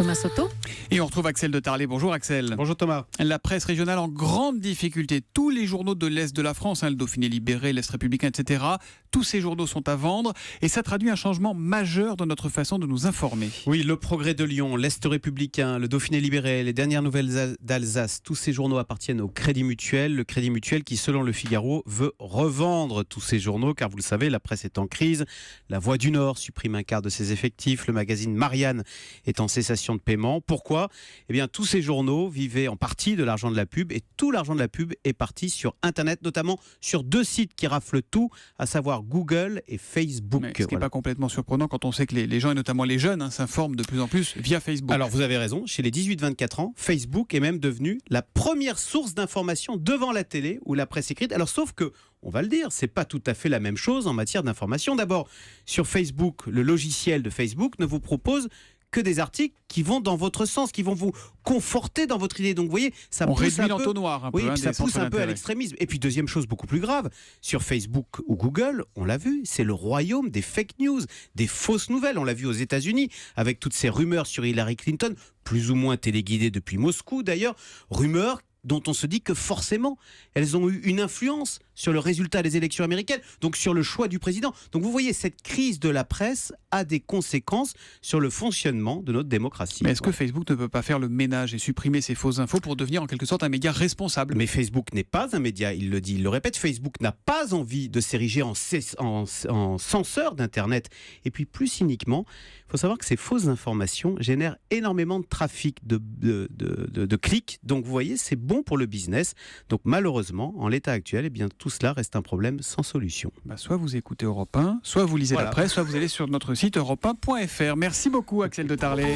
Thomas Soto. Et on retrouve Axel de Tarlet. Bonjour Axel. Bonjour Thomas. La presse régionale en grande difficulté. Tous les journaux de l'Est de la France, le Dauphiné libéré, l'Est républicain, etc. Tous ces journaux sont à vendre et ça traduit un changement majeur dans notre façon de nous informer. Oui, le Progrès de Lyon, l'Est républicain, le Dauphiné libéré, les dernières nouvelles d'Alsace, tous ces journaux appartiennent au Crédit Mutuel. Le Crédit Mutuel qui, selon le Figaro, veut revendre tous ces journaux car vous le savez, la presse est en crise. La Voix du Nord supprime un quart de ses effectifs. Le magazine Marianne est en cessation de paiement. Pourquoi ? Eh bien, tous ces journaux vivaient en partie de l'argent de la pub et tout l'argent de la pub est parti sur Internet, notamment sur deux sites qui raflent tout, à savoir Google et Facebook. Mais ce qui n'est pas complètement surprenant quand on sait que les gens, et notamment les jeunes, s'informent de plus en plus via Facebook. Alors, vous avez raison, chez les 18-24 ans, Facebook est même devenu la première source d'information devant la télé ou la presse écrite. Alors, sauf que, on va le dire, c'est pas tout à fait la même chose en matière d'information. D'abord, sur Facebook, le logiciel de Facebook ne vous propose que des articles qui vont dans votre sens, qui vont vous conforter dans votre idée. Donc vous voyez, ça on pousse réduit un peu, l'entonnoir un peu. oui, puis ça pousse un peu à d'intérêt. l'extrémisme. Et puis deuxième chose beaucoup plus grave, sur Facebook ou Google, on l'a vu, c'est le royaume des fake news, des fausses nouvelles. On l'a vu aux États-Unis avec toutes ces rumeurs sur Hillary Clinton, plus ou moins téléguidées depuis Moscou d'ailleurs, rumeurs dont on se dit que forcément, elles ont eu une influence sur le résultat des élections américaines, donc sur le choix du président. Donc vous voyez, cette crise de la presse a des conséquences sur le fonctionnement de notre démocratie. Mais est-ce que Facebook ne peut pas faire le ménage et supprimer ces fausses infos pour devenir en quelque sorte un média responsable ? Mais Facebook n'est pas un média, il le dit, il le répète, Facebook n'a pas envie de s'ériger en censeur d'Internet. Et puis plus cyniquement, il faut savoir que ces fausses informations génèrent énormément de trafic, de clics. Donc vous voyez, c'est bon pour le business. Donc malheureusement, en l'état actuel, eh bien, tout cela reste un problème sans solution. Soit vous écoutez Europe 1, soit vous lisez la presse, soit vous allez sur notre site europe1.fr. Merci beaucoup Axel de Tarlet.